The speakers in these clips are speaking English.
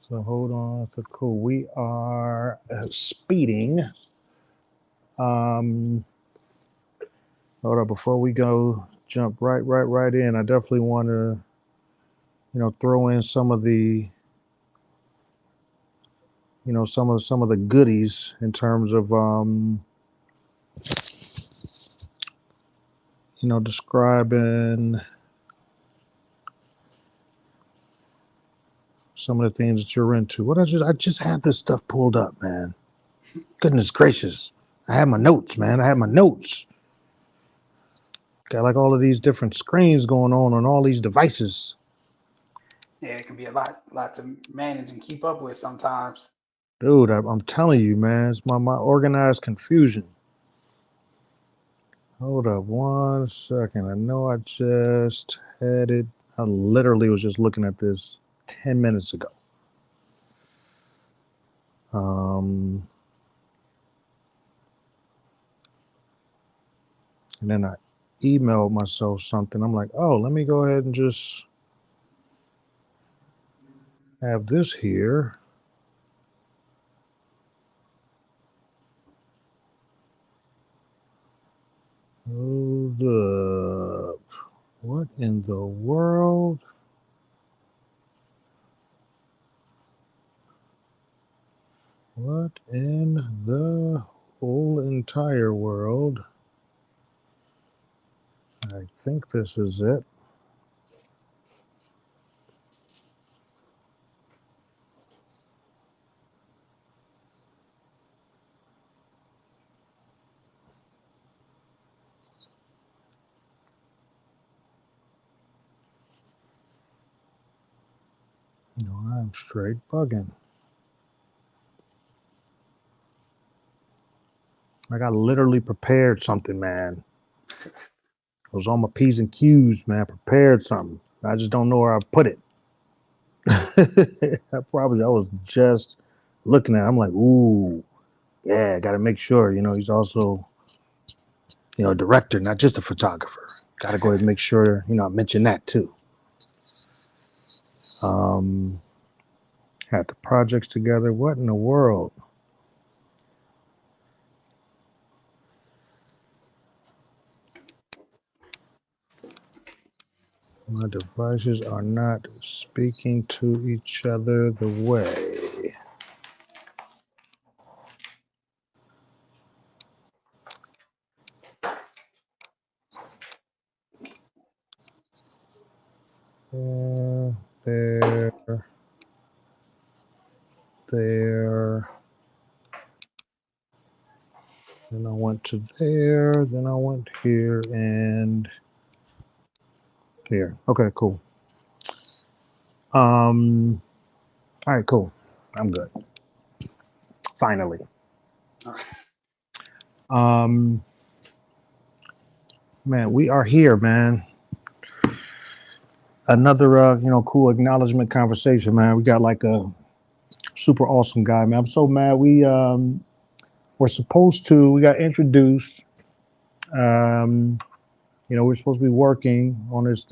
So hold on. So cool. We are speeding. Um, Hold up. Before we go, jump right in. I definitely want to, throw in some of the, some of the goodies in terms of, describing some of the things that you're into. I just had this stuff pulled up, man. Goodness gracious. I had my notes, man. I had my notes. Got like all of these different screens going on all these devices. Yeah, it can be a lot to manage and keep up with sometimes. Dude, I'm telling you, man, it's my organized confusion. Hold up one second. I know I just had it. I literally was just looking at this 10 minutes ago. Um, and then I emailed myself something. I'm like, oh, let me go ahead and just have this here. Hold up. What in the world? What in the whole entire world? I think this is it. No, I'm straight bugging. Like I literally prepared something, man. I was on my P's and Q's, man. I prepared something. I just don't know where I put it. I was just looking at it. I'm like, ooh, yeah, got to make sure, he's also, a director, not just a photographer. Got to go ahead and make sure, I mention that too. Um, had the projects together. What in the world? My devices are not speaking to each other the way. There, there, there. Then I went to there. Then I went here and here. Okay, cool. Um, all right, cool. I'm good. Finally. Um, man, we are here, man. Another, cool acknowledgement conversation, man. We got like a super awesome guy, man. I'm so mad. We're supposed to. We got introduced. Um, we're supposed to be working on this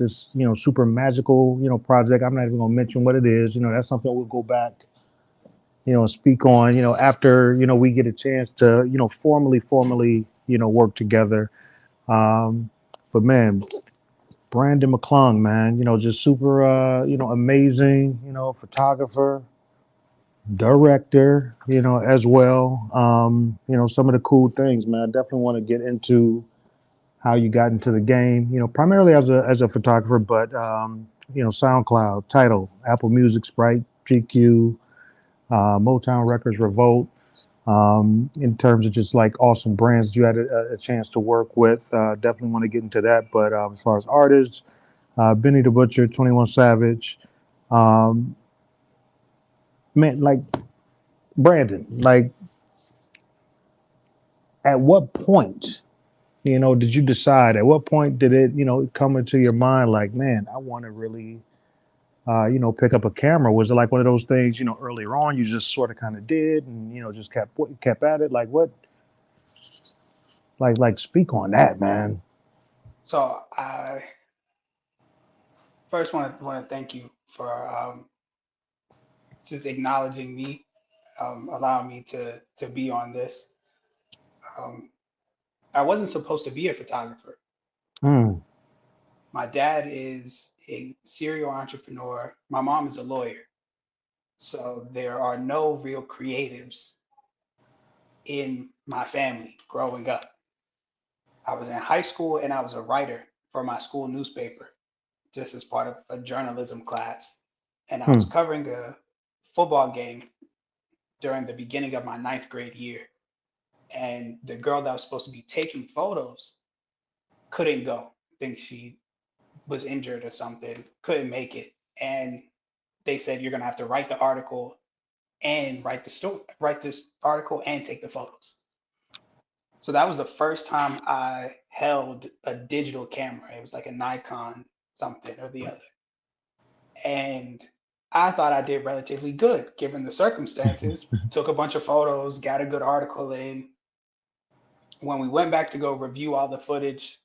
super magical project. I'm not even gonna mention what it is. That's something we'll go back speak on after we get a chance to formally work together. Um, but man, Brandon McClung, man, just super amazing photographer, director, as well. Some of the cool things, man. I definitely want to get into how you got into the game, primarily as a photographer, but SoundCloud, Title, Apple Music, Sprite, GQ, Motown Records, Revolt. In terms of just like awesome brands that you had a chance to work with, definitely want to get into that. But as far as artists, Benny the Butcher, 21 Savage, um, man, like Brandon, like at what point, did you decide? At what point did it, come into your mind? Like, man, I want to really, pick up a camera. Was it like one of those things, earlier on you just sort of kind of did, and just kept at it? Like what? Like speak on that, man. So I first want to thank you for just acknowledging me, allowing me to be on this. Um, I wasn't supposed to be a photographer. Mm. My dad is a serial entrepreneur. My mom is a lawyer. So there are no real creatives in my family growing up. I was in high school and I was a writer for my school newspaper, just as part of a journalism class. And I was Mm. covering a football game during the beginning of my ninth grade year. And the girl that was supposed to be taking photos couldn't go. I think she was injured or something, couldn't make it. And they said, you're going to have to write the article and write the story, write this article and take the photos. So that was the first time I held a digital camera. It was like a Nikon something or the other. And I thought I did relatively good given the circumstances. Took a bunch of photos, got a good article in. When we went back to go review all the footage,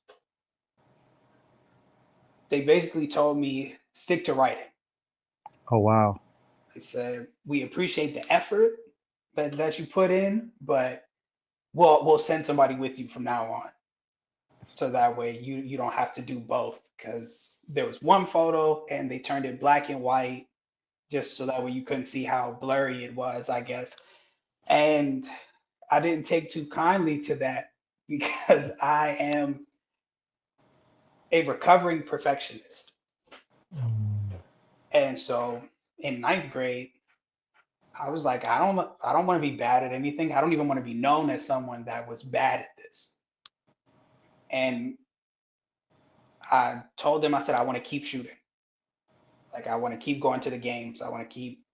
they basically told me stick to writing. Oh wow. They said, we appreciate the effort that you put in, but we'll send somebody with you from now on. So that way you don't have to do both because there was one photo and they turned it black and white just so that way you couldn't see how blurry it was, I guess. And I didn't take too kindly to that because I am a recovering perfectionist. Mm. And so in ninth grade, I was like, I don't want to be bad at anything. I don't even want to be known as someone that was bad at this. And I told them, I said, I want to keep shooting. Like I want to keep going to the games. I want to keep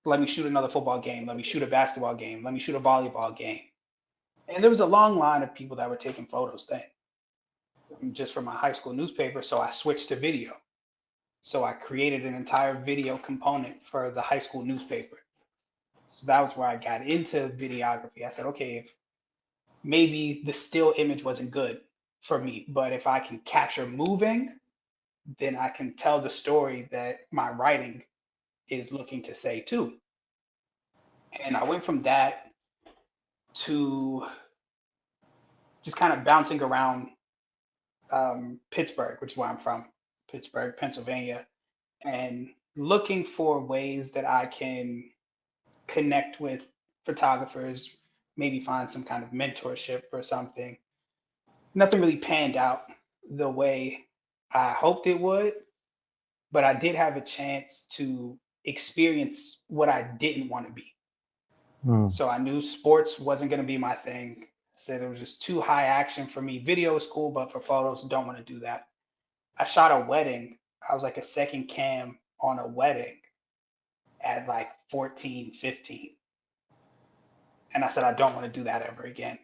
let me shoot another football game. Let me shoot a basketball game. Let me shoot a volleyball game. And there was a long line of people that were taking photos then, just from my high school newspaper. So I switched to video. So I created an entire video component for the high school newspaper. So that was where I got into videography. I said, okay, if maybe the still image wasn't good for me, but if I can capture moving, then I can tell the story that my writing is looking to say too. And I went from that to just kind of bouncing around Pittsburgh, which is where I'm from, Pittsburgh, Pennsylvania, and looking for ways that I can connect with photographers, maybe find some kind of mentorship or something. Nothing really panned out the way I hoped it would, but I did have a chance to experience what I didn't want to be. Mm. So I knew sports wasn't going to be my thing. I said it was just too high action for me. Video is cool, but for photos, don't want to do that. I shot a wedding. I was like a second cam on a wedding at like 14, 15. And I said, I don't want to do that ever again.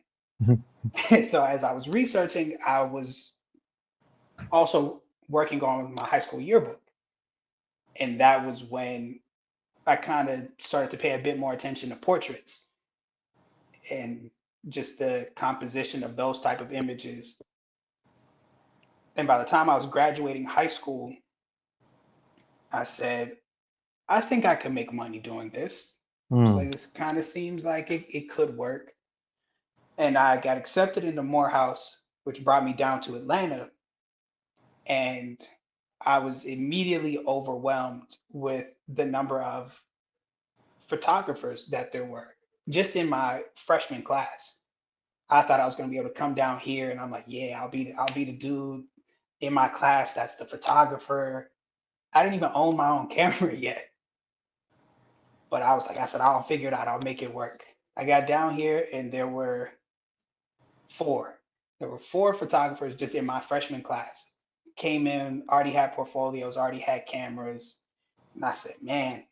So as I was researching, I was also working on my high school yearbook. And that was when I kind of started to pay a bit more attention to portraits and just the composition of those type of images. And by the time I was graduating high school, I said, I think I could make money doing this. It's Mm. like this kind of seems like it could work. And I got accepted into Morehouse, which brought me down to Atlanta. And I was immediately overwhelmed with the number of photographers that there were just in my freshman class. I thought I was going to be able to come down here and I'm like, yeah, I'll be the dude in my class that's the photographer. I didn't even own my own camera yet. But I was like, I said, I'll figure it out. I'll make it work. I got down here and four. There were four photographers just in my freshman class. Came in, already had portfolios, already had cameras. And I said, man,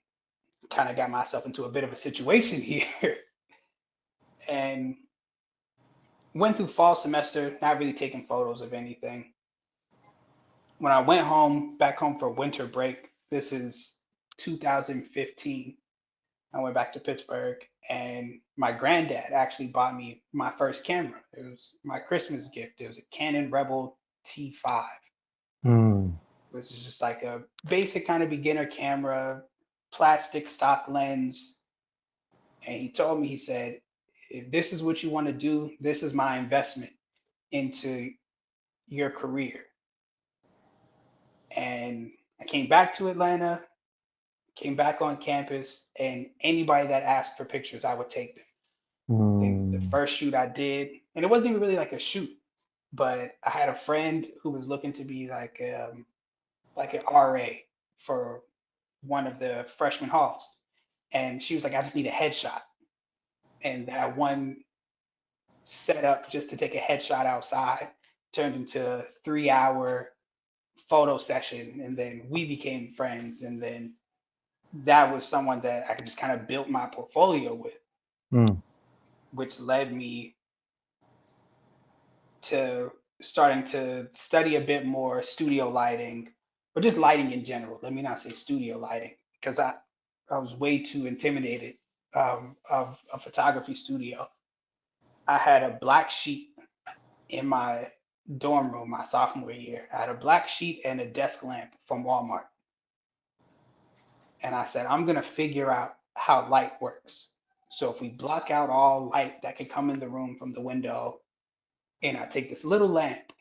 kind of got myself into a bit of a situation here. And went through fall semester, not really taking photos of anything. When I went home, back home for winter break, this is 2015. I went back to Pittsburgh, and my granddad actually bought me my first camera. It was my Christmas gift. It was a Canon Rebel T5, Mm. which is just like a basic kind of beginner camera. plastic stock lens. And he told me, he said, if this is what you want to do, this is my investment into your career. And I came back to Atlanta, came back on campus, and anybody that asked for pictures, I would take them. I think the Mm. first shoot I did, and it wasn't even really like a shoot, but I had a friend who was looking to be like an RA for one of the freshman halls, and she was like, "I just need a headshot," and that one set up just to take a headshot outside turned into a 3 hour photo session, and then we became friends, and then that was someone that I could just kind of build my portfolio with, Mm. which led me to starting to study a bit more studio lighting, or just lighting in general. Let me not say studio lighting, because I was way too intimidated of a photography studio. I had a black sheet in my dorm room my sophomore year. I had a black sheet and a desk lamp from Walmart. And I said, I'm going to figure out how light works. So if we block out all light that can come in the room from the window, and I take this little lamp,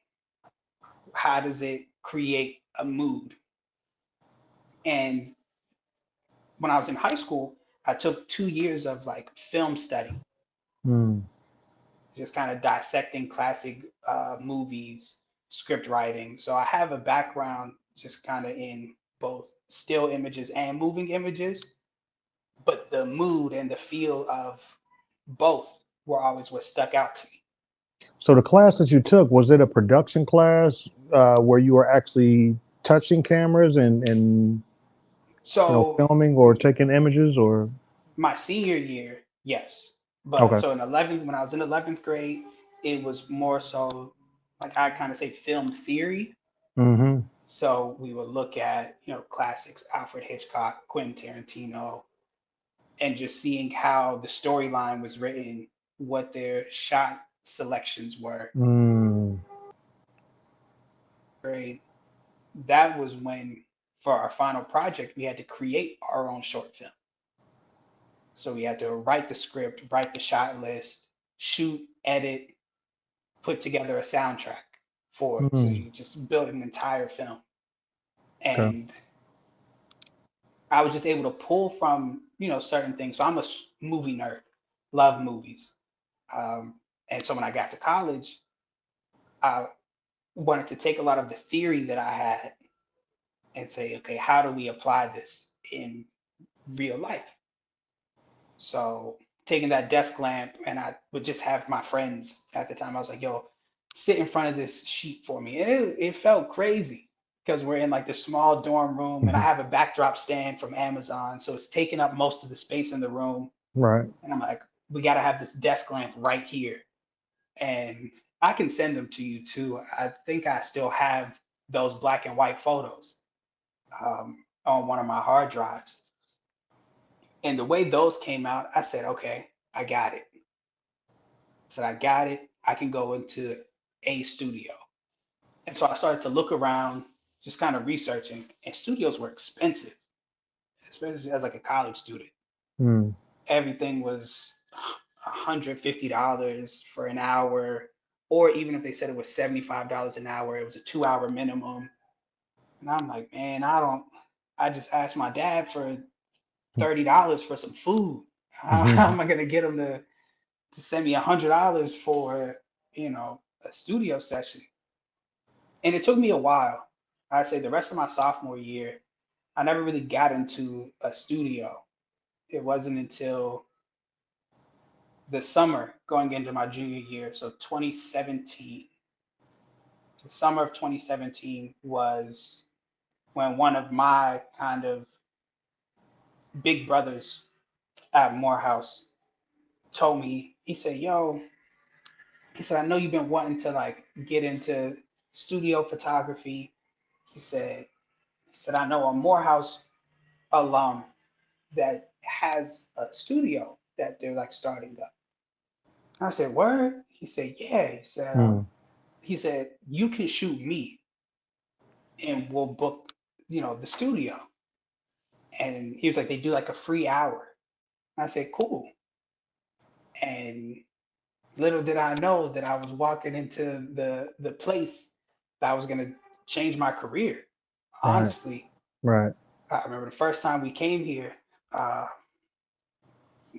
how does it create a mood? And when I was in high school, I took 2 years of like film study, Mm. just kind of dissecting classic movies, script writing. So I have a background just kind of in both still images and moving images, but the mood and the feel of both were always what stuck out to me. So the class that you took, was it a production class where you were actually touching cameras and So filming or taking images or? my senior year, yes, but Okay. so in 11th, when I was in 11th grade, it was more so like I kind of say film theory. Mm-hmm. So we would look at, classics, Alfred Hitchcock, Quentin Tarantino, and just seeing how the storyline was written, what their shot selections were. Mm. Right? That was when, for our final project, we had to create our own short film. So we had to write the script, write the shot list, shoot, edit, put together a soundtrack for it. So Mm. you just build an entire film. Okay. And I was just able to pull from, certain things. So I'm a movie nerd, love movies. And so when I got to college, I wanted to take a lot of the theory that I had and say, okay, how do we apply this in real life? So taking that desk lamp, and I would just have my friends at the time. I was like, yo, sit in front of this sheet for me. And it felt crazy because we're in like this small dorm room, and I Mhm. have a backdrop stand from Amazon. So it's taking up most of the space in the room. Right. And I'm like, we got to have this desk lamp right here. And I can send them to you too. I think I still have those black and white photos on one of my hard drives. And the way those came out, I said, okay, I got it. Said, I got it. I can go into a studio. And so I started to look around, just kind of researching, and studios were expensive, especially as like a college student. Mm. Everything was $150 for an hour, or even if they said it was $75 an hour, it was a 2 hour minimum. And I'm like, man, I just asked my dad for $30 for some food. How Mhm. am I going to get him to send me $100 for, a studio session? And it took me a while. I'd say the rest of my sophomore year, I never really got into a studio. It wasn't until the summer going into my junior year, so 2017. The summer of 2017 was when one of my kind of big brothers at Morehouse told me, he said, yo, he said, I know you've been wanting to like get into studio photography. He said, I know a Morehouse alum that has a studio that they're like starting up. I said, word? He said, yeah. Mm. He said, you can shoot me and we'll book, the studio. And he was like, they do like a free hour. I said, cool. And little did I know that I was walking into the place that was gonna change my career. Right. Honestly, Right. I remember the first time we came here, uh,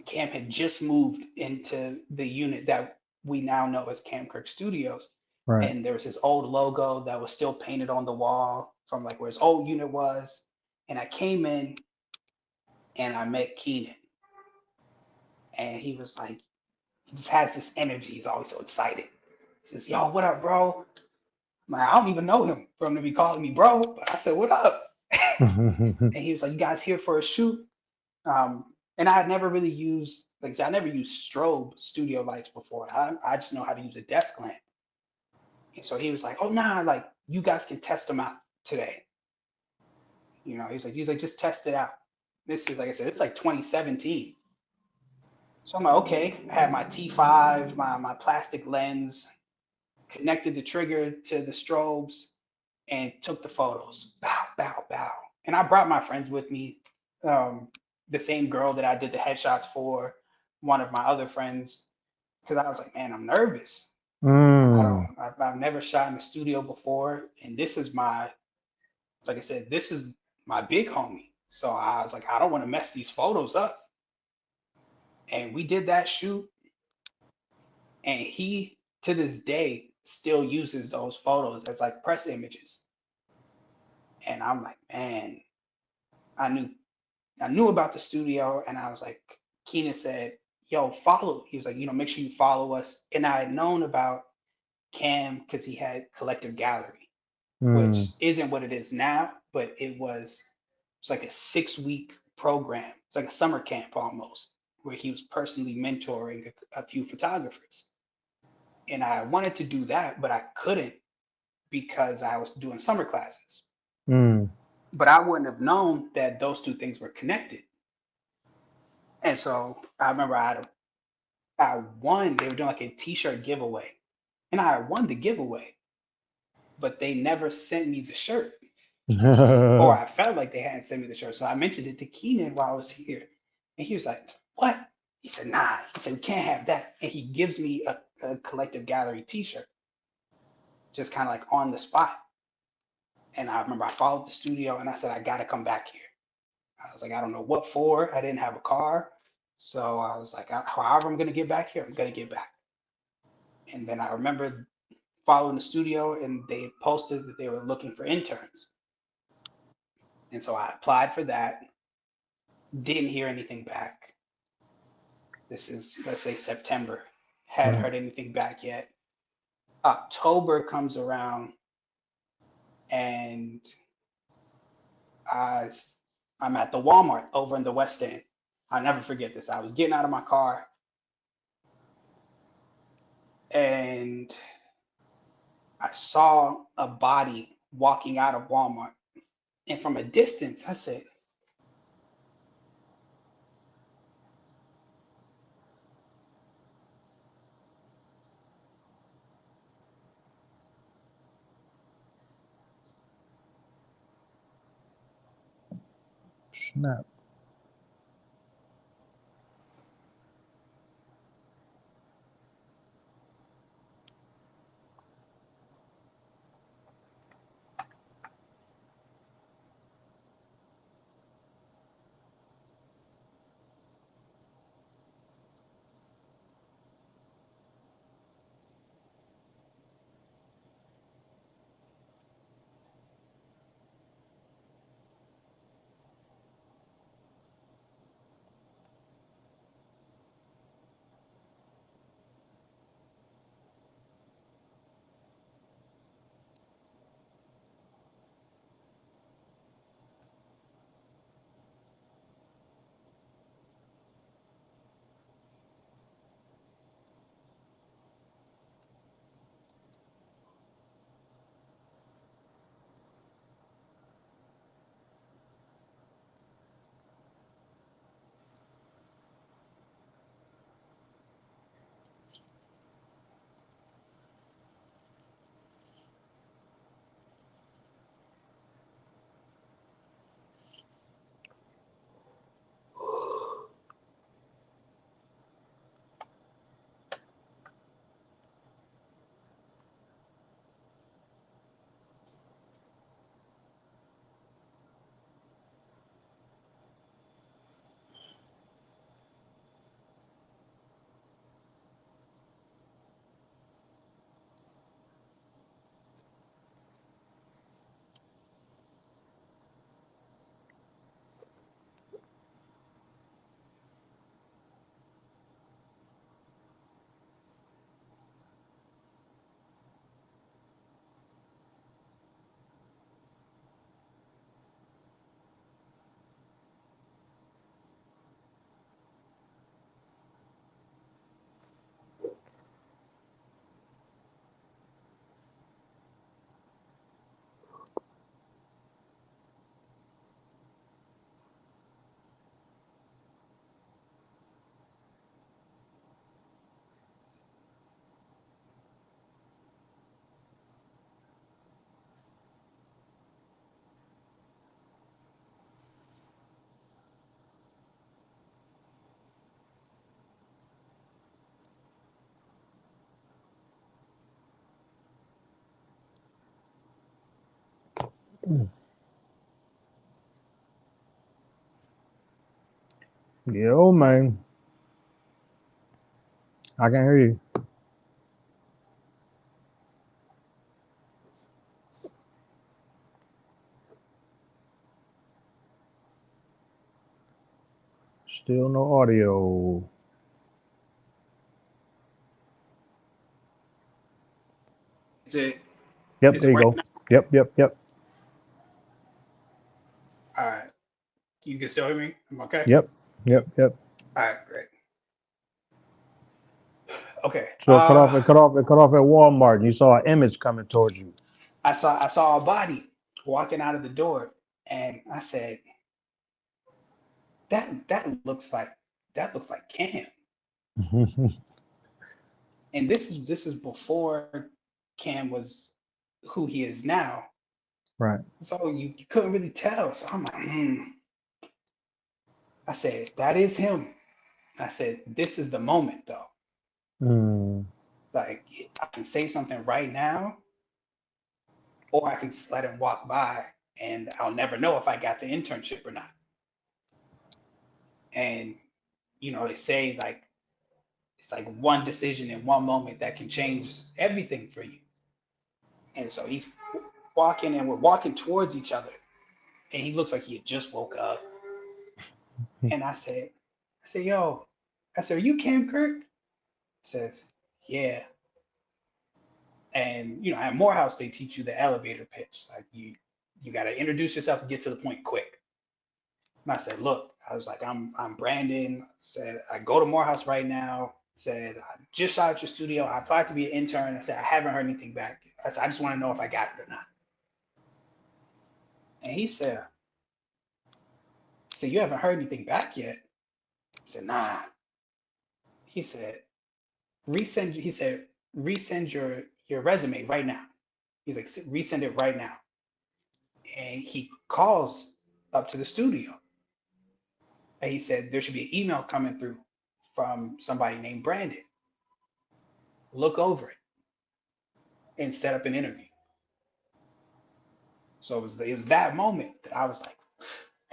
Cam had just moved into the unit that we now know as Cam Kirk Studios. Right. And there was this old logo that was still painted on the wall from like where his old unit was. And I came in and I met Keenan. And he was like, he just has this energy. He's always so excited. He says, yo, what up, bro? I'm like, I don't even know him for him to be calling me bro. But I said, what up? And he was like, you guys here for a shoot? And I had never really used, like I said, I never used strobe studio lights before. I just know how to use a desk lamp. And so he was like, oh, nah, like you guys can test them out today. You know, he was like, just test it out. This is, like I said, it's like 2017. So I'm like, okay, I had my T5, my plastic lens, connected the trigger to the strobes, and took the photos. Bow, bow, bow. And I brought my friends with me. Um, the same girl that I did the headshots for, one of my other friends, because I was like, man, I'm nervous. Mm. I've never shot in the studio before, and this is my, like I said, this is my big homie. So I was like, I don't want to mess these photos up. And we did that shoot, and he to this day still uses those photos as like press images. And I'm like, man, I knew I knew about the studio, and I was like, Keenan said, yo, follow. He was like, make sure you follow us. And I had known about Cam because he had Collective Gallery, Mm. which isn't what it is now, but it's like a 6 week program. It's like a summer camp almost, where he was personally mentoring a few photographers. And I wanted to do that, but I couldn't because I was doing summer classes. Mm. But I wouldn't have known that those two things were connected. And so I remember I won. They were doing like a t-shirt giveaway, and I won the giveaway, but they never sent me the shirt, or I felt like they hadn't sent me the shirt. So I mentioned it to Keenan while I was here, and he was like, "What?" He said, "Nah." He said, "We can't have that." And he gives me a Collective Gallery T-shirt, just kind of like on the spot. And I remember I followed the studio, and I said, "I got to come back here." I was like, "I don't know what for." I didn't have a car, so I was like, "However I'm gonna get back here, I'm gonna get back." And then I remember following the studio, and they posted that they were looking for interns. And so I applied for that, didn't hear anything back. This is, let's say, September. Hadn't Right. heard anything back yet. October comes around, and I, I'm at the Walmart over in the West End. I'll never forget this. I was getting out of my car, and I saw a body walking out of Walmart. And from a distance, I said, Snap. Yo, man. I can hear you. Still no audio. Is it Yep, is there it you working go. Yep, yep, yep, All right. You can still hear me? I'm okay? yep, yep, yep. All right, great. Okay. So it cut off at Walmart, and you saw an image coming towards you. I saw a body walking out of the door, and I said, that looks like Cam. And this is before Cam was who he is now. Right. So you couldn't really tell. So I'm like, I said, that is him. I said, this is the moment though. Mm. Like I can say something right now, or I can just let him walk by and I'll never know if I got the internship or not. And they say like it's like one decision in one moment that can change everything for you. And so he's walking and we're walking towards each other. And he looks like he had just woke up. And I said, yo, I said, are you Cam Kirk? He says, yeah. And at Morehouse they teach you the elevator pitch. Like you gotta introduce yourself and get to the point quick. And I said, look, I was like, I'm Brandon. Said I go to Morehouse right now. Said I just shot at your studio. I applied to be an intern. I said I haven't heard anything back. I said I just want to know if I got it or not. And he said you haven't heard anything back yet. I said nah. He said resend. He said resend your resume right now. He's like resend it right now. And he calls up to the studio and he said there should be an email coming through from somebody named Brandon. Look over it and set up an interview. So it was that moment that I was like,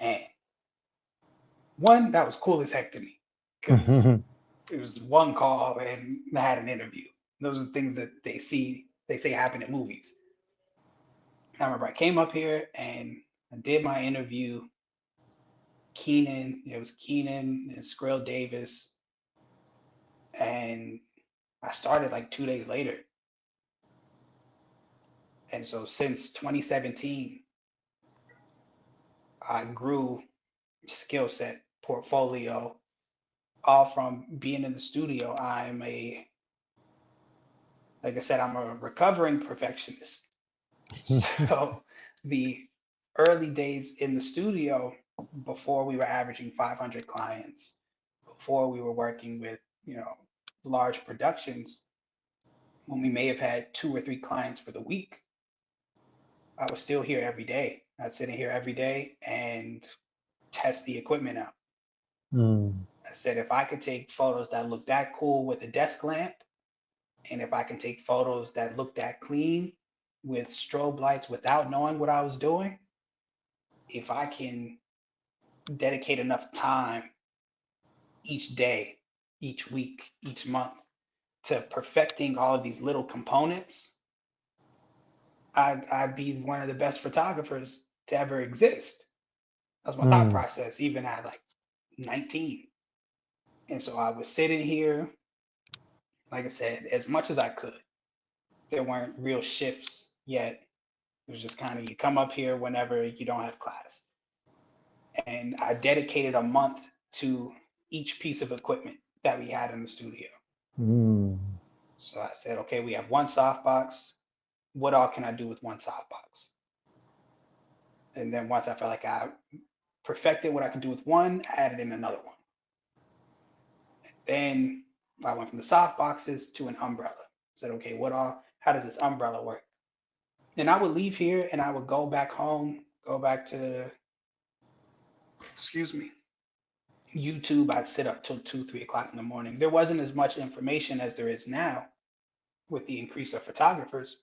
man, one, that was cool as heck to me because it was one call and I had an interview. Those are things that they say happen in movies. I remember I came up here and I did my interview. It was Keenan and Skrill Davis, and I started like 2 days later. And so since 2017, I grew skill set, portfolio, all from being in the studio. Like I said, I'm a recovering perfectionist. So the early days in the studio, before we were averaging 500 clients, before we were working with, large productions, when we may have had two or three clients for the week, I was still here every day. I'd sit in here every day and test the equipment out. Mm. I said, if I could take photos that look that cool with a desk lamp, and if I can take photos that look that clean with strobe lights without knowing what I was doing, if I can dedicate enough time each day, each week, each month to perfecting all of these little components, I'd be one of the best photographers to ever exist. That was my thought Mm. process, even at like 19. And so I was sitting here, like I said, as much as I could. There weren't real shifts yet. It was just kind of you come up here whenever you don't have class. And I dedicated a month to each piece of equipment that we had in the studio. Mm. So I said, okay, we have one softbox. What all can I do with one softbox? And then once I felt like I perfected what I could do with one, I added in another one. Then I went from the soft boxes to an umbrella. I said, okay, how does this umbrella work? And I would leave here and I would go back home, go back to, excuse me, YouTube. I'd sit up till 2, 3 o'clock in the morning. There wasn't as much information as there is now with the increase of photographers,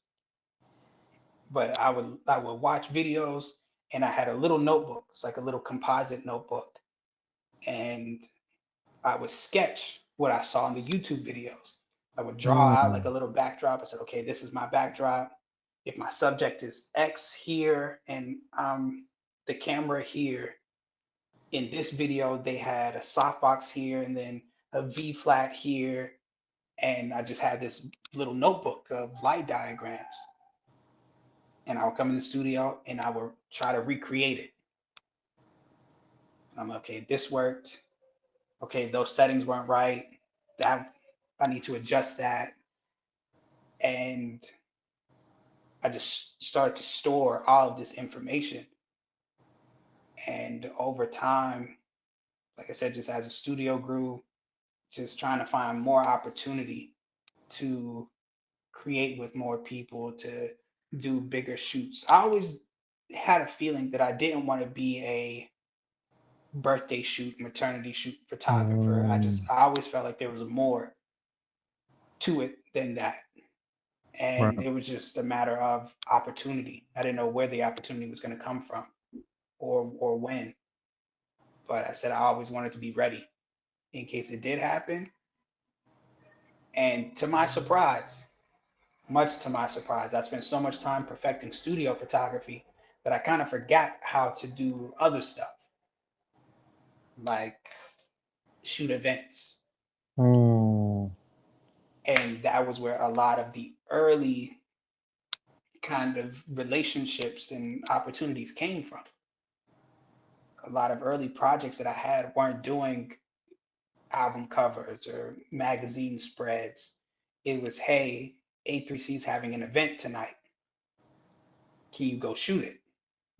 but I would watch videos, and I had a little notebook. It's like a little composite notebook, and I would sketch what I saw in the YouTube videos. I would draw out like Mm. a little backdrop. I said, okay, this is my backdrop. If my subject is X here and the camera here, in this video, they had a softbox here and then a V flat here. And I just had this little notebook of light diagrams. And I would come in the studio and I would try to recreate it. I'm like, okay, this worked. Okay, those settings weren't right. That I need to adjust that. And I just started to store all of this information. And over time, like I said, just as a studio grew, just trying to find more opportunity to create with more people, to do bigger shoots. I always had a feeling that I didn't want to be a birthday shoot, maternity shoot photographer. Mm. I always felt like there was more to it than that. Right. And it was just a matter of opportunity. I didn't know where the opportunity was going to come from or when. But I said I always wanted to be ready in case it did happen. And to my surprise, much to my surprise, I spent so much time perfecting studio photography that I kind of forgot how to do other stuff, like shoot events. Mm. And that was where a lot of the early kind of relationships and opportunities came from. A lot of early projects that I had weren't doing album covers or magazine spreads. It was, hey, A3C is having an event tonight. Can you go shoot it?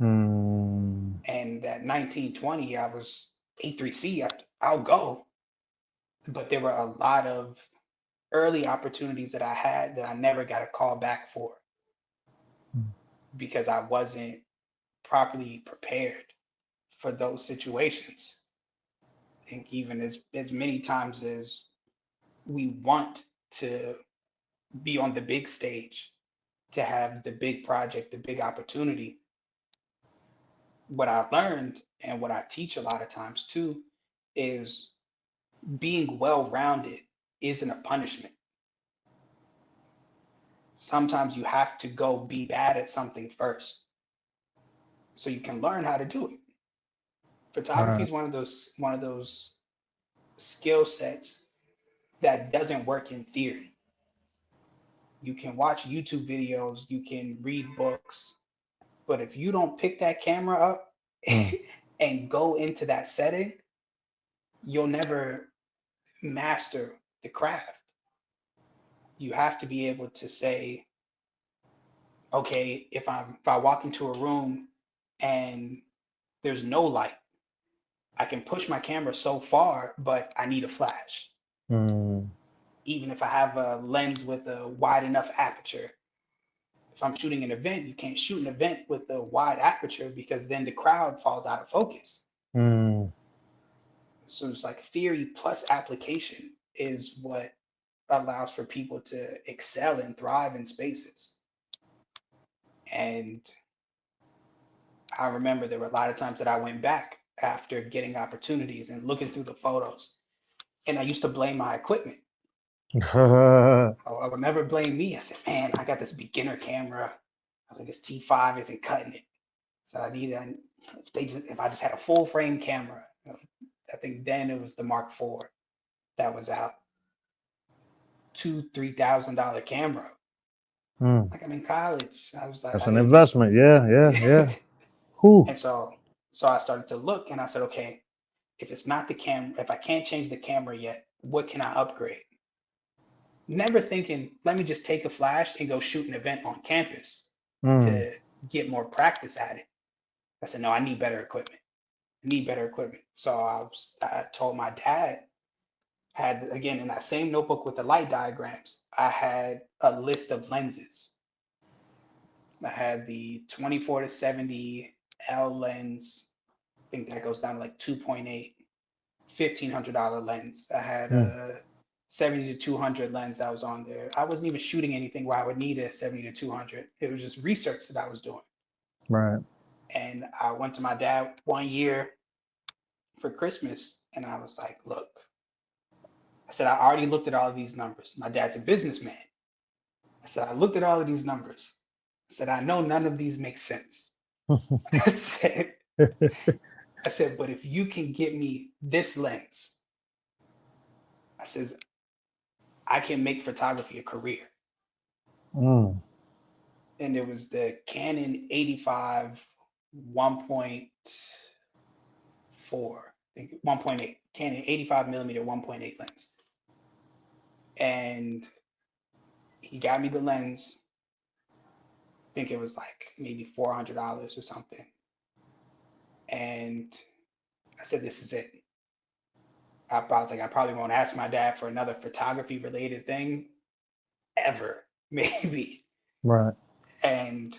Mm. And at 1920, I was A3C. I'll go. But there were a lot of early opportunities that I had that I never got a call back for because I wasn't properly prepared for those situations. I think even as many times as we want to be on the big stage, to have the big project, the big opportunity, what I learned and what I teach a lot of times too is being well rounded isn't a punishment. Sometimes you have to go be bad at something first so you can learn how to do it. Photography Right. is one of those skill sets that doesn't work in theory. You can watch YouTube videos, you can read books, but if you don't pick that camera up Mm. and go into that setting, you'll never master the craft. You have to be able to say, okay, if I walk into a room and there's no light, I can push my camera so far, but I need a flash. Mm. Even if I have a lens with a wide enough aperture, if I'm shooting an event, you can't shoot an event with a wide aperture because then the crowd falls out of focus. Mm. So it's like theory plus application is what allows for people to excel and thrive in spaces. And I remember there were a lot of times that I went back after getting opportunities and looking through the photos, and I used to blame my equipment. I would never blame me. I said, man, I got this beginner camera. I was like, this T5 isn't cutting it. So I need if I just had a full frame camera. I think then it was the Mark IV that was out. $2,000-$3,000 camera. Mm. Like I'm in college. I was like, That's I an didn't. investment. Yeah. Yeah. Yeah. Who? And so I started to look and I said, okay, if it's not the camera, if I can't change the camera yet, what can I upgrade? Never thinking, let me just take a flash and go shoot an event on campus Mm. to get more practice at it. I said, no, I need better equipment. I need better equipment. So I told my dad, I had again in that same notebook with the light diagrams, I had a list of lenses. I had the 24 to 70 L lens. I think that goes down to like 2.8, $1,500 lens. I had Mm. a 70 to 200 lens that was on there. I wasn't even shooting anything where I would need a 70 to 200. It was just research that I was doing. Right. And I went to my dad one year for Christmas, and I was like, look, I said, I already looked at all of these numbers. My dad's a businessman. I said, I looked at all of these numbers. I said, I know none of these make sense. I said, but if you can get me this lens, I says, I can make photography a career. Mm. And it was the Canon 85 1.4, I think 1.8, Canon 85 millimeter 1.8 lens. And he got me the lens. I think it was like maybe $400 or something. And I said, this is it. I was like, I probably won't ask my dad for another photography related thing ever, maybe. Right. And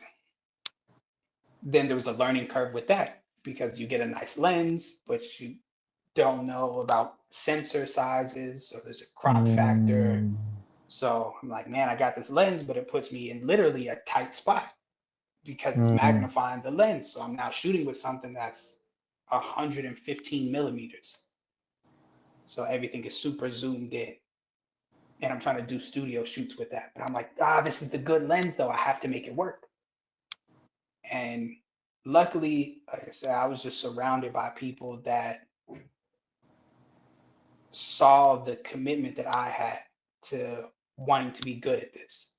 then there was a learning curve with that because you get a nice lens, but you don't know about sensor sizes, so there's a crop factor. So I'm like, man, I got this lens, but it puts me in literally a tight spot because it's magnifying the lens. So I'm now shooting with something that's 115 millimeters. So everything is super zoomed in. And I'm trying to do studio shoots with that. But I'm like, this is the good lens though. I have to make it work. And luckily, like I said, I was just surrounded by people that saw the commitment that I had to wanting to be good at this.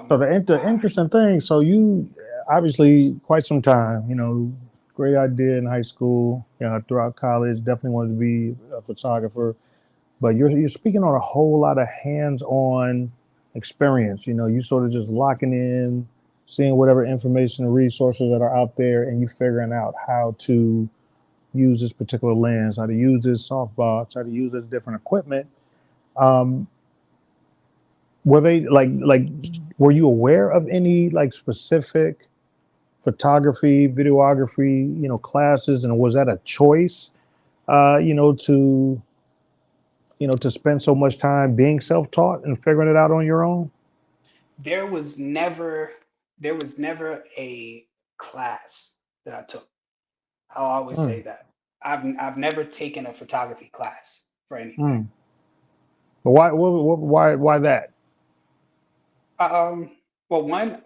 So the interesting thing, so you obviously quite some time, great idea in high school, throughout college, definitely wanted to be a photographer, but you're speaking on a whole lot of hands-on experience. You sort of just locking in, seeing whatever information and resources that are out there, and you figuring out how to use this particular lens, how to use this softbox, how to use this different equipment. Were they were you aware of any like specific photography, videography, classes, and was that a choice, to spend so much time being self-taught and figuring it out on your own? There was never a class that I took. I'll always say that. I've never taken a photography class for anything. But why that? Well, one,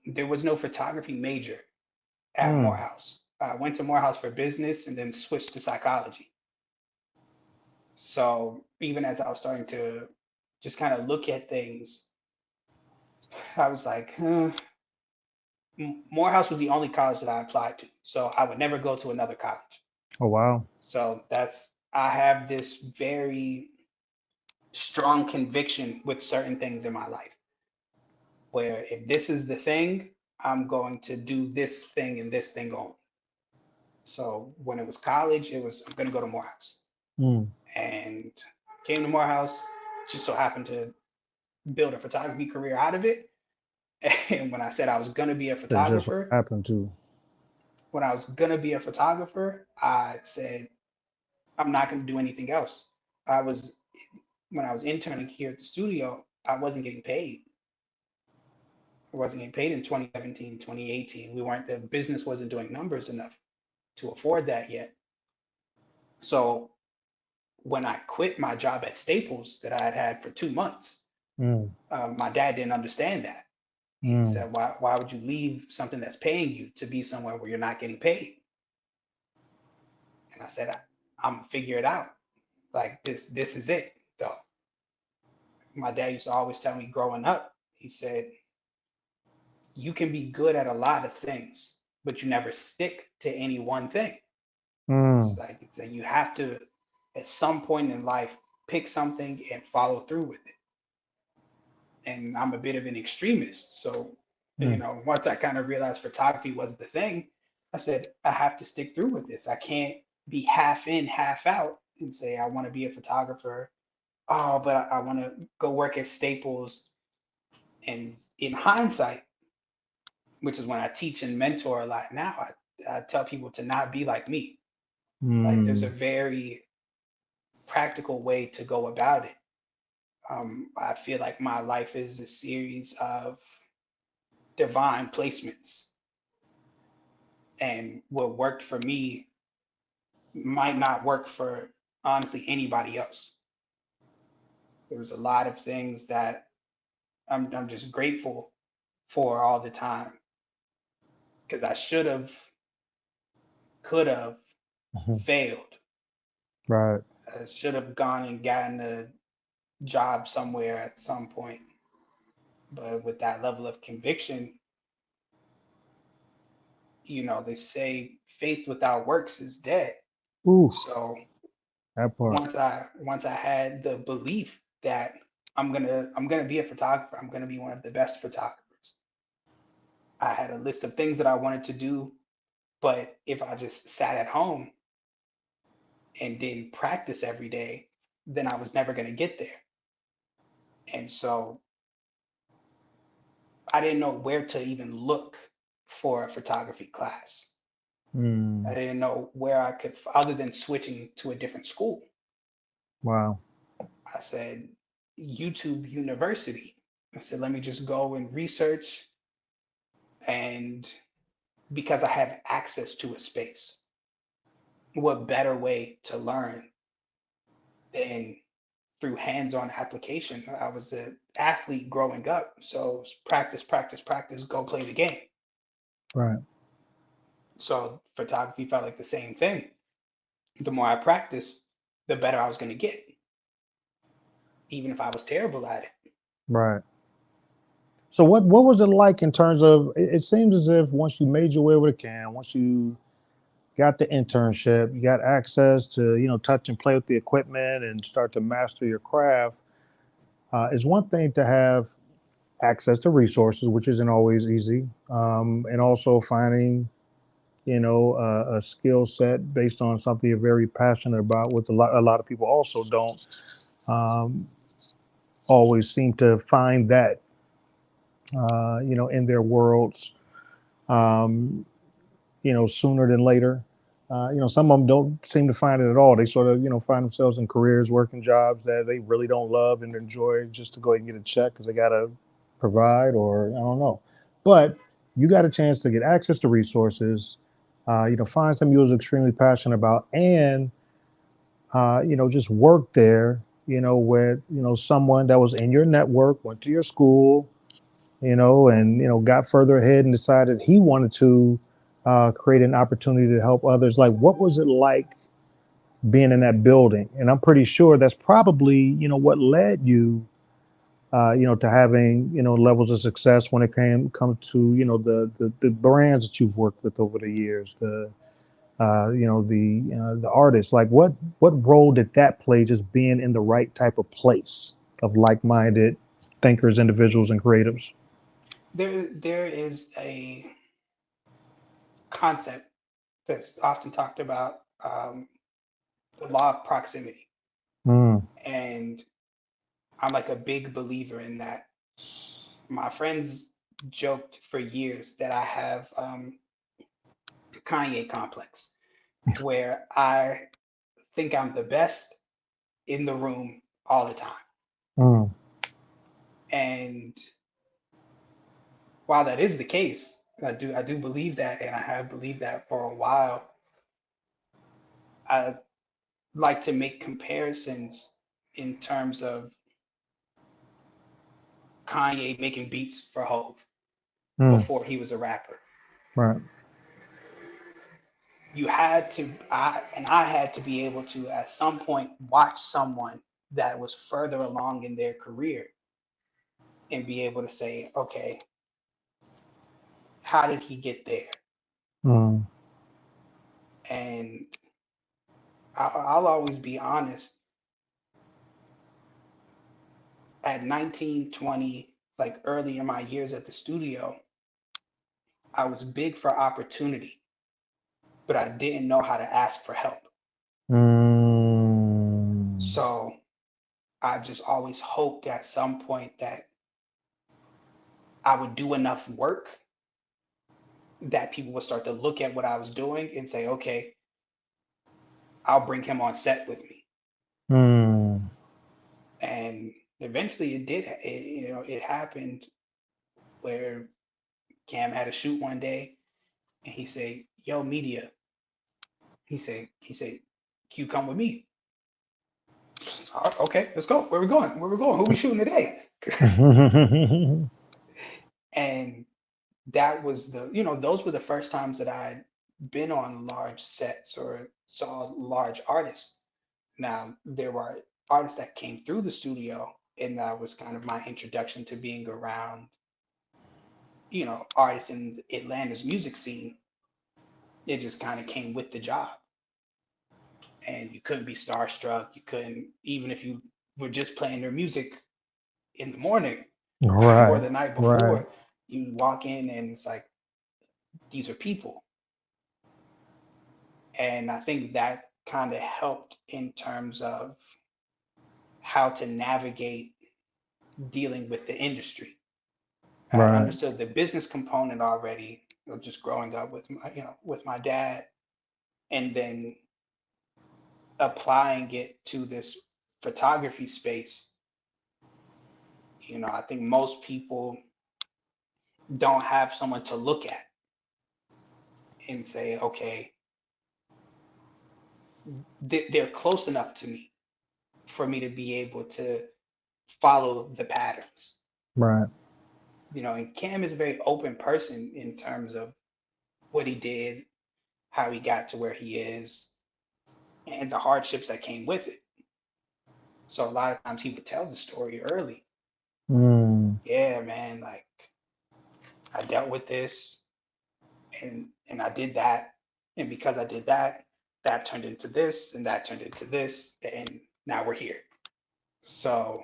there was no photography major at Morehouse. I went to Morehouse for business and then switched to psychology. So even as I was starting to just kind of look at things, I was like, Morehouse was the only college that I applied to. So I would never go to another college. Oh, wow. So I have this very strong conviction with certain things in my life, where if this is the thing, I'm going to do this thing and this thing only. So when it was college, I'm going to go to Morehouse. And came to Morehouse, just so happened to build a photography career out of it. And when I said I was going to be a photographer, when I was going to be a photographer, I said, I'm not going to do anything else. When I was interning here at the studio, I wasn't getting paid. I wasn't getting paid in 2017, 2018. The business wasn't doing numbers enough to afford that yet. So when I quit my job at Staples that I had had for 2 months, my dad didn't understand that. He said, why would you leave something that's paying you to be somewhere where you're not getting paid? And I said, I'm gonna figure it out. Like this is it though. My dad used to always tell me growing up, he said, you can be good at a lot of things, but you never stick to any one thing. It's like you have to, at some point in life, pick something and follow through with it. And I'm a bit of an extremist. So, once I kind of realized photography was the thing, I said, I have to stick through with this. I can't be half in, half out and say, I want to be a photographer. Oh, but I want to go work at Staples. And in hindsight, which is when I teach and mentor a lot now, I tell people to not be like me. Like there's a very practical way to go about it. I feel like my life is a series of divine placements, and what worked for me might not work for honestly anybody else. There was a lot of things that I'm just grateful for all the time because I should have, could have Mhm. failed. Right. I should have gone and gotten a job somewhere at some point. But with that level of conviction, they say faith without works is dead. Ooh, So that part. once I had the belief that I'm gonna be a photographer, I'm gonna be one of the best photographers. I had a list of things that I wanted to do, but if I just sat at home and didn't practice every day, then I was never gonna get there. And so I didn't know where to even look for a photography class. I Mm, didn't know where I could, other than switching to a different school. wow. I said, YouTube University. I said, let me just go and research. And because I have access to a space, what better way to learn than through hands-on application? I was an athlete growing up. So practice, practice, practice, go play the game. Right. So photography felt like the same thing. The more I practiced, the better I was going to get, even if I was terrible at it. Right. So what was it like in terms of it seems as if once you made your way with a can, once you got the internship, you got access to, touch and play with the equipment and start to master your craft. It's one thing to have access to resources, which isn't always easy, and also finding, a skill set based on something you're very passionate about, with a lot of people also don't um, always seem to find that, in their worlds, um, sooner than later. Some of them don't seem to find it at all. They sort of, find themselves in careers, working jobs that they really don't love and enjoy just to go ahead and get a check because they got to provide, or I don't know. But you got a chance to get access to resources, find something you was extremely passionate about, and, just work there, with, someone that was in your network, went to your school, and got further ahead and decided he wanted to create an opportunity to help others. Like, what was it like being in that building? And I'm pretty sure that's probably what led you, to having levels of success when it comes to the brands that you've worked with over the years, the artists. Like, what role did that play, just being in the right type of place of like-minded thinkers, individuals, and creatives? There is a concept that's often talked about, the law of proximity. Mm, And I'm like a big believer in that. My friends joked for years that I have Kanye complex, where I think I'm the best in the room all the time. mm, And while that is the case, I do believe that, and I have believed that for a while. I like to make comparisons in terms of Kanye making beats for Hove mm, before he was a rapper. right. I had to be able to at some point watch someone that was further along in their career and be able to say, okay, how did he get there? Mm, And I'll always be honest. At 19, 20, like early in my years at the studio, I was big for opportunity, but I didn't know how to ask for help. mm, So I just always hoped at some point that I would do enough work that people would start to look at what I was doing and say, okay, I'll bring him on set with me. Mm. And eventually it did, it happened where Cam had a shoot one day and he said, "Yo, media," he said, "You come with me." Okay, let's go. Where we going? Where we going? Who we shooting today? And that was those were the first times that I'd been on large sets or saw large artists. Now, there were artists that came through the studio, and that was kind of my introduction to being around, artists in Atlanta's music scene. It just kind of came with the job. And you couldn't be starstruck. You couldn't, even if you were just playing their music in the morning or Right, the night right, before, you walk in and it's like, these are people. And I think that kind of helped in terms of how to navigate dealing with the industry. I right, understood the business component already, just growing up with my dad, and then applying it to this photography space. I think most people don't have someone to look at and say, okay, they're close enough to me for me to be able to follow the patterns. right. And Cam is a very open person in terms of what he did, how he got to where he is, and the hardships that came with it. So a lot of times he would tell the story early. Mm. Yeah, man, like I dealt with this and I did that. And because I did that, that turned into this and that turned into this. And now we're here. So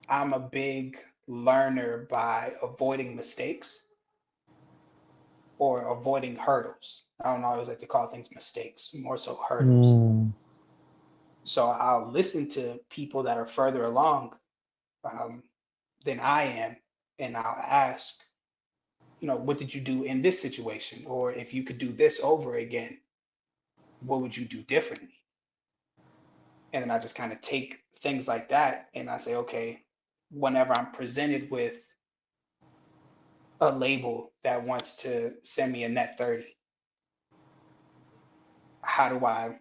I'm a big learner by avoiding mistakes or avoiding hurdles. I don't always like to call things mistakes, more so hurdles. Mm. So I'll listen to people that are further along um, than I am, and I'll ask, what did you do in this situation? Or if you could do this over again, what would you do differently? And then I just kind of take things like that and I say, okay, whenever I'm presented with a label that wants to send me a net 30, how do I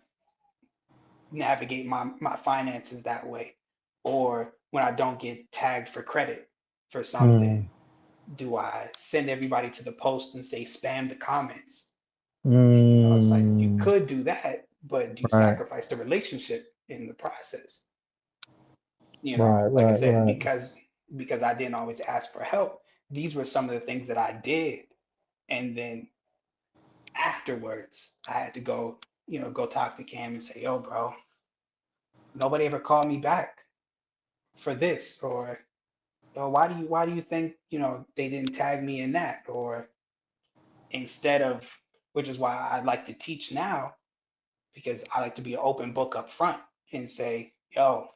navigate my finances that way? Or when I don't get tagged for credit for something, Mm. do I send everybody to the post and say spam the comments? It's like you Mm. could do that, but do you Right, sacrifice the relationship in the process? right, Like I right, said, right. because I didn't always ask for help, these were some of the things that I did. And then afterwards, I had to go talk to Cam and say, yo, bro, nobody ever called me back for this, or why do you think, they didn't tag me in that? Or instead of, which is why I like to teach now, because I like to be an open book up front and say, yo,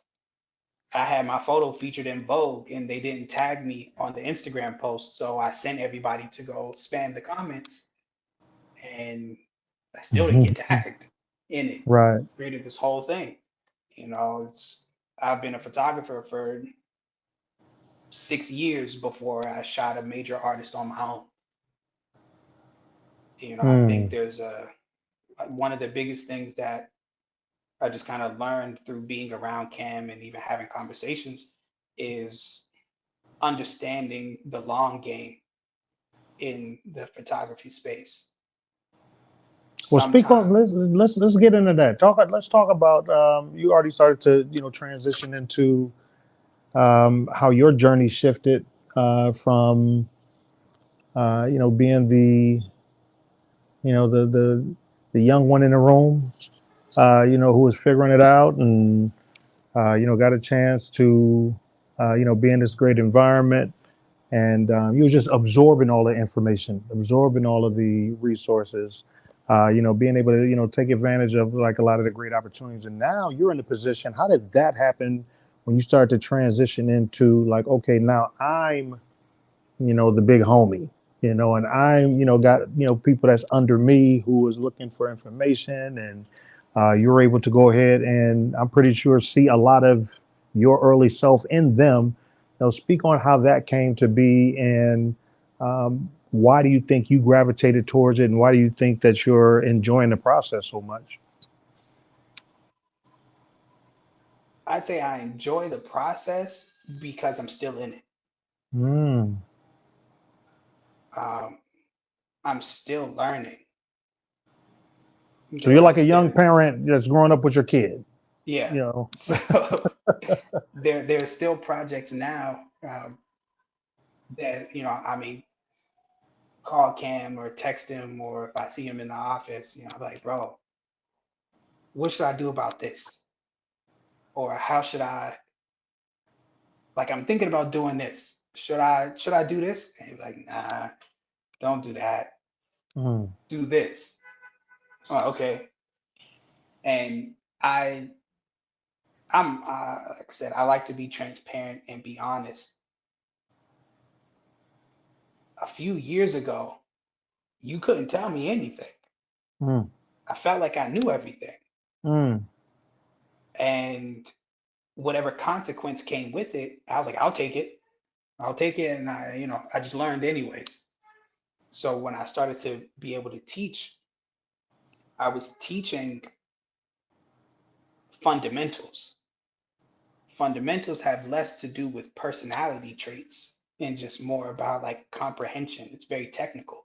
I had my photo featured in Vogue and they didn't tag me on the Instagram post. So I sent everybody to go spam the comments and I still didn't get tagged in it. Right. Created this whole thing. I've been a photographer for 6 years before I shot a major artist on my own. I think Mm. there's one of the biggest things that I just kind of learned through being around Cam and even having conversations is understanding the long game in the photography space. Well, speak on. Sometimes, Let's get into that. Let's talk about. You already started to transition into how your journey shifted from being the young one in the room, who was figuring it out and got a chance to be in this great environment, and you were just absorbing all the information, absorbing all of the resources, being able to take advantage of like a lot of the great opportunities. And now you're in a position. How did that happen when you start to transition into like, okay, now I'm the big homie, and I'm got people that's under me who is looking for information and you were able to go ahead and I'm pretty sure see a lot of your early self in them. Speak on how that came to be and why do you think you gravitated towards it and why do you think that you're enjoying the process so much? I'd say I enjoy the process because I'm still in it. Mm. Um, I'm still learning. So you're like a There, young there, parent that's growing up with your kid, yeah. you know. So there's still projects now that I mean, call Cam or text him, or if I see him in the office, I'm like, bro, what should I do about this? Or how should I, like, I'm thinking about doing this. Should I do this? And he's like, nah, don't do that. Mm. Do this. Oh, okay. And I like I said, I like to be transparent and be honest. A few years ago, you couldn't tell me anything. Mm. I felt like I knew everything. Mm. And whatever consequence came with it, I was like, I'll take it. I'll take it. And I just learned anyways. So when I started to be able to teach, I was teaching fundamentals. Fundamentals have less to do with personality traits and just more about like comprehension. It's very technical.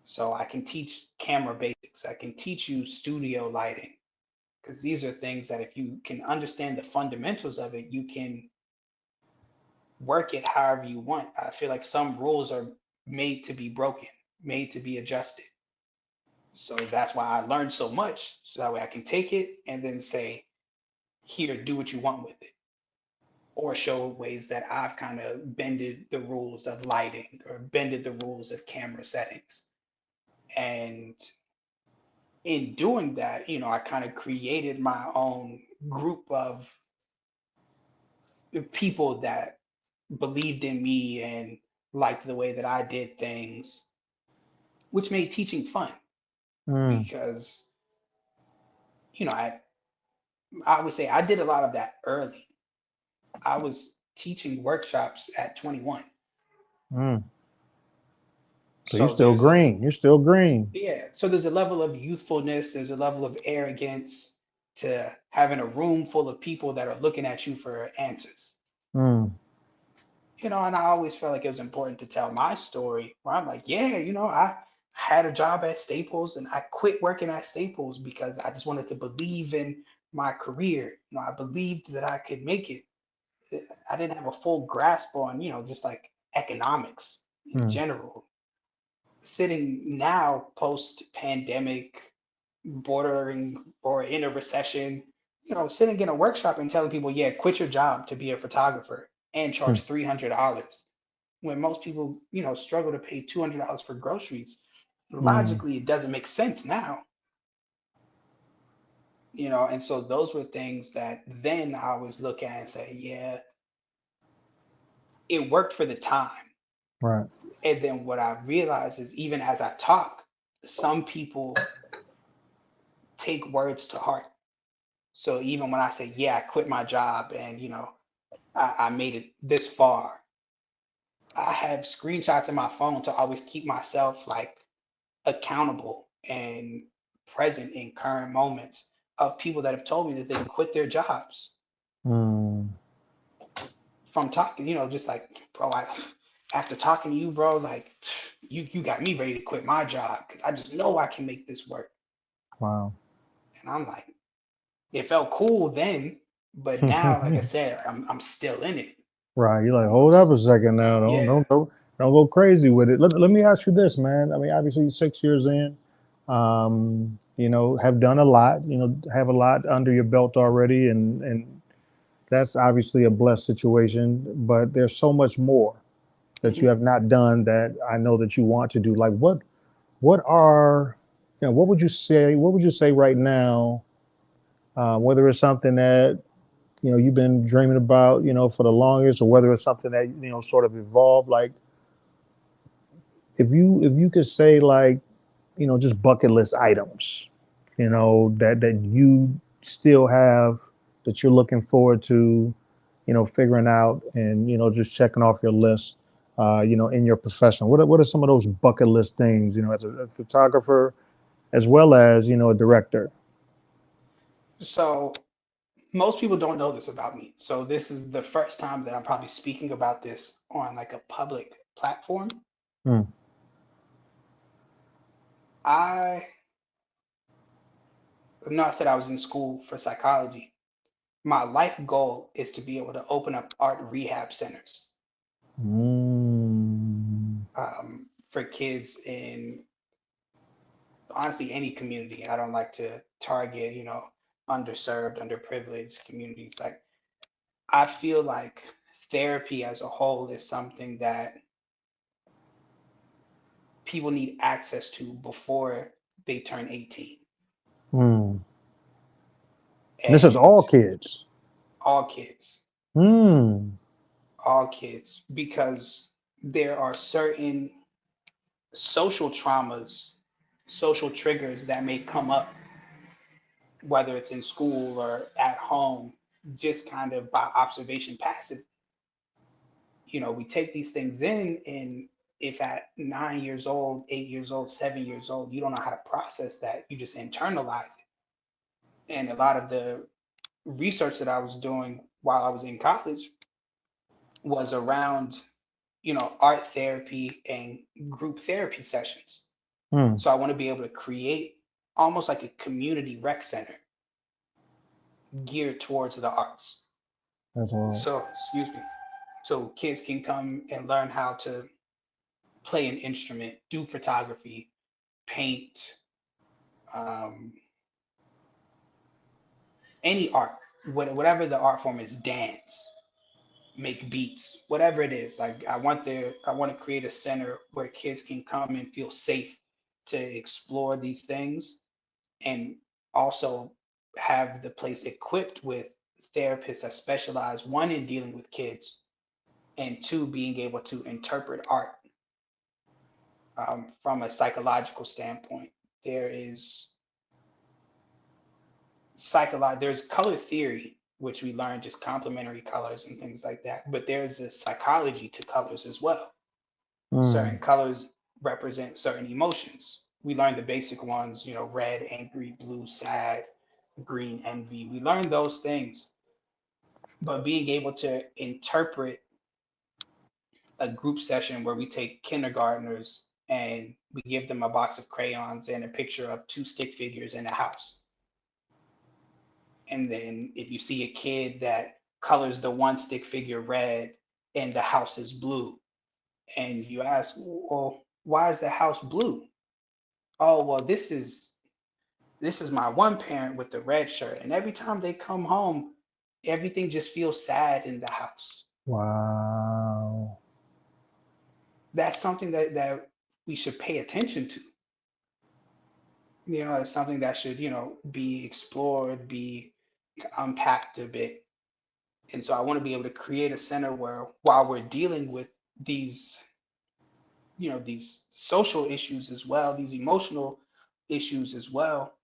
So I can teach camera basics. I can teach you studio lighting because these are things that if you can understand the fundamentals of it, you can work it however you want. I feel like some rules are made to be broken, made to be adjusted. So that's why I learned so much. So that way I can take it and then say, here, do what you want with it. Or show ways that I've kind of bended the rules of lighting or bended the rules of camera settings. And in doing that, I kind of created my own group of people that believed in me and liked the way that I did things, which made teaching fun Mm. because, I would say I did a lot of that early. I was teaching workshops at 21. Mm. So you're So still there's a, green. You're still green. yeah, so there's a level of youthfulness, there's a level of arrogance to having a room full of people that are looking at you for answers. Mm. And I always felt like it was important to tell my story where I'm like, yeah, I had a job at Staples and I quit working at Staples because I just wanted to believe in my career. I believed that I could make it. I didn't have a full grasp on, just like economics in Mm. general. Sitting now post pandemic, bordering or in a recession, sitting in a workshop and telling people, yeah, quit your job to be a photographer and charge Mm. $300 when most people, struggle to pay $200 for groceries. Mm. Logically, it doesn't make sense now, and so those were things that then I always look at and say, yeah, it worked for the time. Right. And then what I realize is even as I talk, some people take words to heart. So even when I say, yeah, I quit my job and, I made it this far, I have screenshots in my phone to always keep myself like accountable and present in current moments of people that have told me that they quit their jobs Mm. from talking, just like, bro, after talking to you, bro, like you got me ready to quit my job because I just know I can make this work. Wow. And I'm like, it felt cool then, but now, like I said, I'm still in it. Right. You're like, I'm hold up a second now. Yeah. Don't go crazy with it. Let me ask you this, man. I mean, obviously 6 years in, have done a lot, have a lot under your belt already. And that's obviously a blessed situation, but there's so much more that you Mhm. have not done that I know that you want to do. Like what are, what would you say right now, whether it's something that you've been dreaming about for the longest or whether it's something that sort of evolved, like if you could say like just bucket list items, you know, that you still have, that you're looking forward to, you know, figuring out and, you know, just checking off your list, you know, in your profession? What are some of those bucket list things, you know, as a photographer as well as, you know, a director? So most people don't know this about me. So this is the first time that I'm probably speaking about this on like a public platform. Hmm. I no, I said I was in school for psychology. My life goal is to be able to open up art rehab centers Mm. for kids in honestly any community. I don't like to target, underserved, underprivileged communities. Like I feel like therapy as a whole is something that people need access to before they turn 18. Mm. This is And all kids. all kids, Hmm. all kids, because there are certain social traumas, social triggers that may come up, whether it's in school or at home, just kind of by observation passive. We take these things in, and if at 9 years old, 8 years old, 7 years old, you don't know how to process that, you just internalize it. And a lot of the research that I was doing while I was in college was around, art therapy and group therapy sessions. Hmm. So I want to be able to create almost like a community rec center geared towards the arts. That's all. So, excuse me. So kids can come and learn how to play an instrument, do photography, paint, um, any art, whatever the art form is, dance, make beats, whatever it is. Like I want to create a center where kids can come and feel safe to explore these things, and also have the place equipped with therapists that specialize, one, in dealing with kids, and two, being able to interpret art from a psychological standpoint. There is there's color theory, which we learned, just complementary colors and things like that, but there's a psychology to colors as well. Certain Hmm. colors represent certain emotions. We learned the basic ones, red, angry, blue, sad, green, envy. We learned those things, but being able to interpret a group session where we take kindergartners and we give them a box of crayons and a picture of two stick figures in a house. And then if you see a kid that colors the one stick figure red and the house is blue, and you ask, well, why is the house blue? Oh, well, this is my one parent with the red shirt, and every time they come home, everything just feels sad in the house. Wow. That's something that we should pay attention to. It's something that should, be explored, be unpacked a bit. And so I want to be able to create a center where, while we're dealing with these, these social issues as well, these emotional issues as well,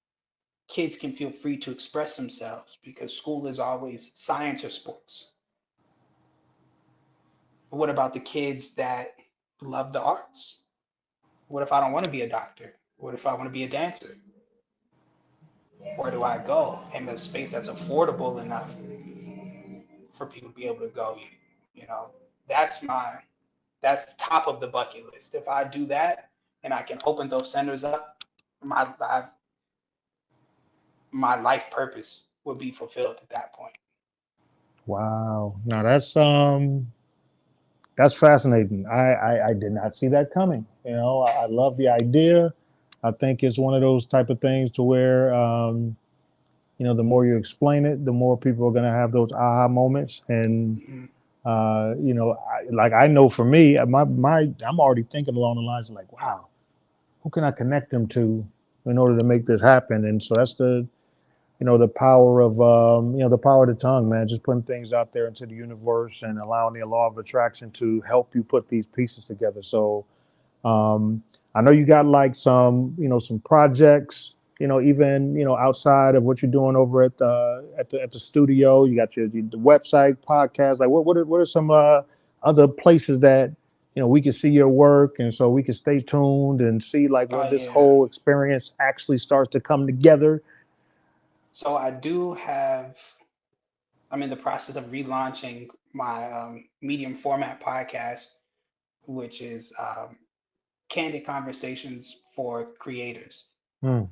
kids can feel free to express themselves, because school is always science or sports. But what about the kids that love the arts? What if I don't want to be a doctor? What if I want to be a dancer? Where do I go in a space that's affordable enough for people to be able to go? You know, that's that's top of the bucket list. If I do that and I can open those centers up, my my life purpose would be fulfilled at that point. Wow. Now that's fascinating. I did not see that coming. You know, I love the idea. I think it's one of those type of things to where, you know, the more you explain it, the more people are going to have those aha moments. And, Mhm. you know, like I know for me, I'm already thinking along the lines of like, wow, who can I connect them to in order to make this happen? And so that's you know, the power of, you know, the power of the tongue, man, just putting things out there into the universe and allowing the law of attraction to help you put these pieces together. So, um, I know you got like some, you know, some projects even outside of what you're doing over at the studio. You got the website, podcast. Like what are some other places that we can see your work, and so we can stay tuned and see like Oh when this yeah. whole experience actually starts to come together. So I do have. I'm in the process of relaunching my medium format podcast, which is candid conversations for creators. Hmm.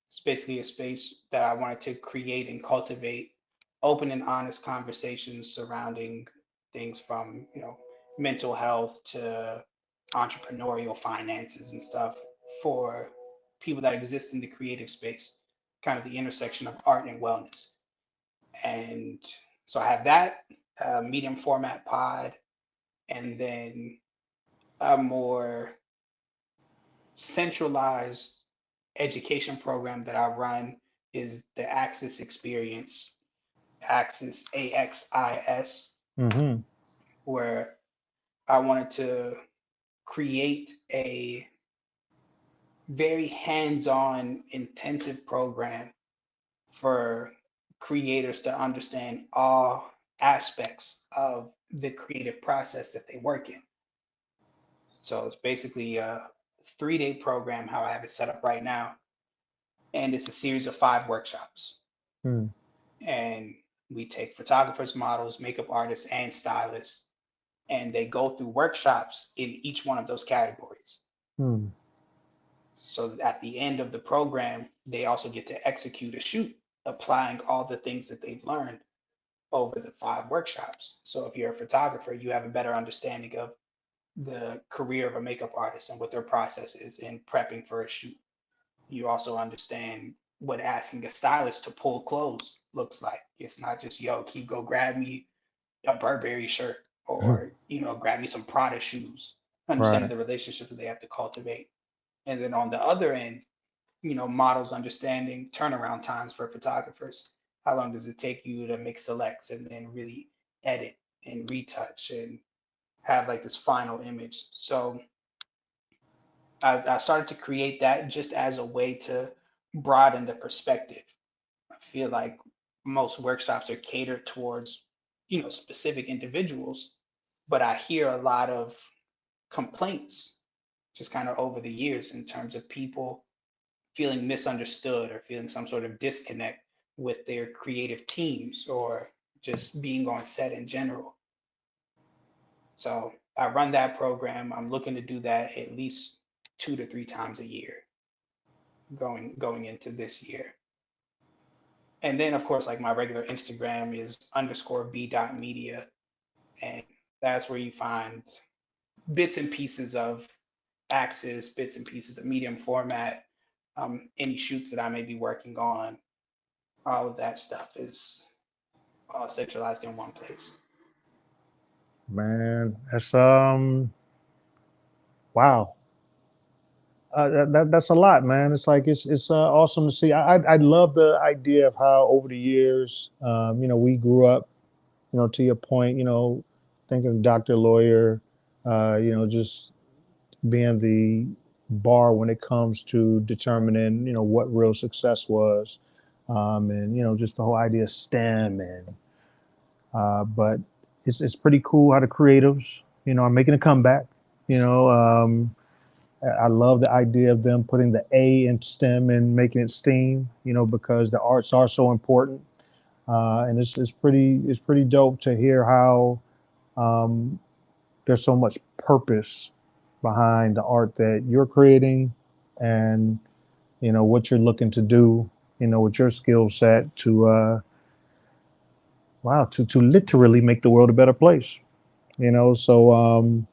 It's basically a space that I wanted to create and cultivate open and honest conversations surrounding things from, mental health to entrepreneurial finances and stuff for people that exist in the creative space, kind of the intersection of art and wellness. And so I have that medium format pod, and then a more centralized education program that I run is the Axis Experience, Axis AXIS, Mm-hmm. where I wanted to create a very hands-on, intensive program for creators to understand all aspects of the creative process that they work in. So it's basically a 3-day program, how I have it set up right now, and it's a series of 5 workshops. Hmm. And we take photographers, models, makeup artists, and stylists, and they go through workshops in each one of those categories. Hmm. So at the end of the program, they also get to execute a shoot, applying all the things that they've learned over the 5 workshops. So if you're a photographer, you have a better understanding of the career of a makeup artist and what their process is in prepping for a shoot. You also understand what asking a stylist to pull clothes looks like. It's not just, yo, keep go grab me a Burberry shirt or, grab me some Prada shoes. Understanding Right. the relationships that they have to cultivate. And then on the other end, models understanding turnaround times for photographers. How long does it take you to make selects and then really edit and retouch and have like this final image? So I started to create that just as a way to broaden the perspective. I feel like most workshops are catered towards, specific individuals, but I hear a lot of complaints just kind of over the years in terms of people feeling misunderstood or feeling some sort of disconnect with their creative teams or just being on set in general. So I run that program. I'm looking to do that at least 2 to 3 times a year going into this year. And then of course, like my regular Instagram is underscore b dot media. And that's where you find bits and pieces of Axis, bits and pieces of medium format, any shoots that I may be working on. All of that stuff is all centralized in one place. Man, that's wow. That's a lot, man. It's like it's awesome to see. I love the idea of how over the years, we grew up. To your point, thinking of doctor, lawyer, just being the bar when it comes to determining, what real success was, and just the whole idea of STEM, and but it's pretty cool how the creatives, are making a comeback. You know, I love the idea of them putting the A in STEM and making it STEAM. Because the arts are so important, and it's pretty dope to hear how um, there's so much purpose behind the art that you're creating, and what you're looking to do. With your skill set to wow to literally make the world a better place. So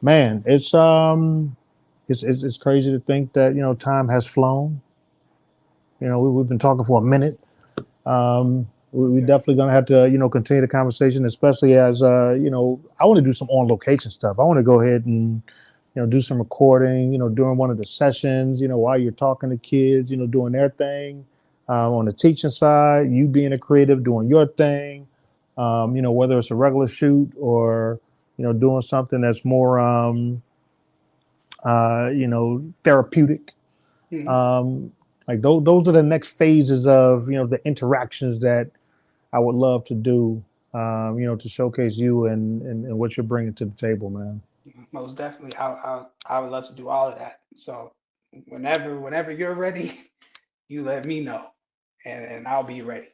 man, it's crazy to think that time has flown. We've been talking for a minute. We Yeah. definitely gonna have to continue the conversation, especially as I want to do some on location stuff. I want to go ahead and do some recording. During one of the sessions. While you're talking to kids. Doing their thing. On the teaching side, you being a creative, doing your thing. Whether it's a regular shoot or doing something that's more therapeutic. Mhm. Like those are the next phases of, the interactions that I would love to do, to showcase you and what you're bringing to the table, man. Most definitely. I would love to do all of that. So whenever you're ready, you let me know, and I'll be ready.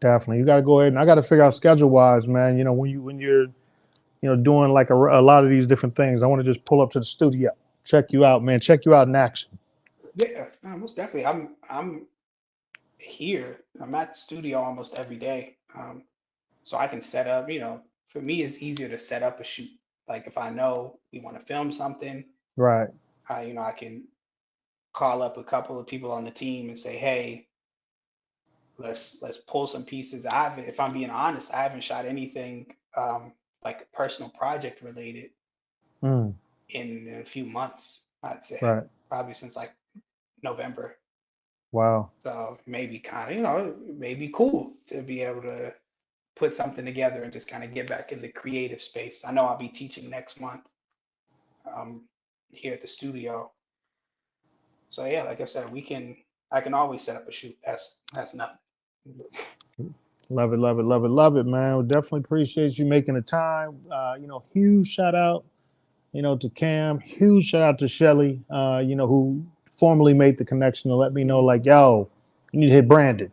Definitely. You got to go ahead, and I got to figure out schedule wise, man. When you're, doing like a lot of these different things, I want to just pull up to the studio, check you out, man. Check you out in action. Yeah, most definitely. I'm here. I'm at the studio almost every day. So I can set up. For me, it's easier to set up a shoot. Like if I know we want to film something, Right. I can call up a couple of people on the team and say, hey, let's pull some pieces. If I'm being honest, I haven't shot anything like personal project related Mm, in a few months. I'd say right. probably since like November. Wow. So maybe kind of, it may be cool to be able to put something together and just kind of get back in the creative space. I know I'll be teaching next month um, here at the studio. So yeah, like I said, I can always set up a shoot. That's nothing. Love it, love it, love it, love it, man. We definitely appreciate you making the time. Huge shout out, to Cam. Huge shout out to Shelly, who formally made the connection to let me know, Mhm. like, yo, you need to hit Brandon.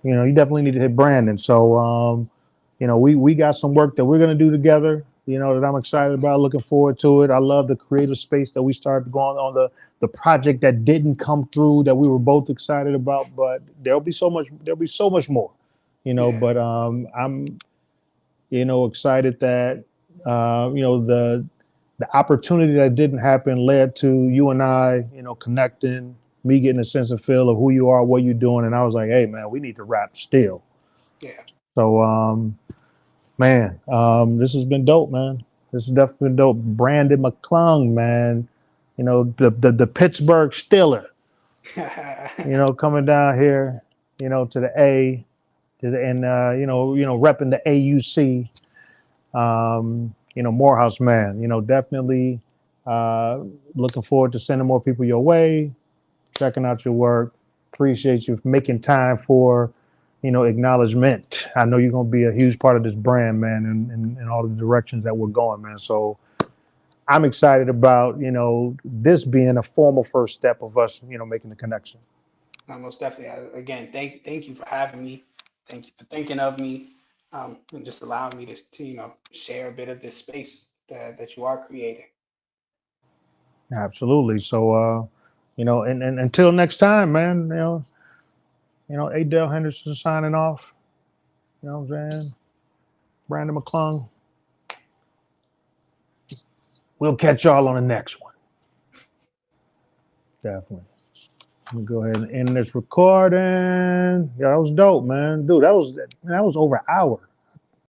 You definitely need to hit Brandon. So, we got some work that we're gonna do together. That I'm excited Definitely. about. Looking forward to it. I love the creative space that we started going on, the project that didn't come through that we were both excited about. But there'll be so much. There'll be so much more. Yeah. But I'm excited that the opportunity that didn't happen led to you and I, connecting, me getting a sense of feel of who you are, what you're doing, and I was like, hey man, we need to rap still. Yeah. So man, this has been dope, man. This has definitely been dope. Brandon McClung, man, the Pittsburgh Steeler, coming down here, to the A, and repping the AUC. Morehouse man, definitely looking forward to sending more people your way, checking out your work. Appreciate you for making time for, acknowledgement. I know you're going to be a huge part of this brand, man, and all the directions that we're going, man. So I'm excited about, this being a formal first step of us, making the connection. Most definitely. Again, thank you for having me. Thank you for thinking of me, and just allowing me to share a bit of this space that you are creating. Absolutely. So, and until next time, man, Adele Henderson signing off. You know what I'm saying? Brandon McClung. We'll catch y'all on the next one. Definitely. Let me go ahead and end this recording. Yeah, that was dope, man. Dude, that was over an hour.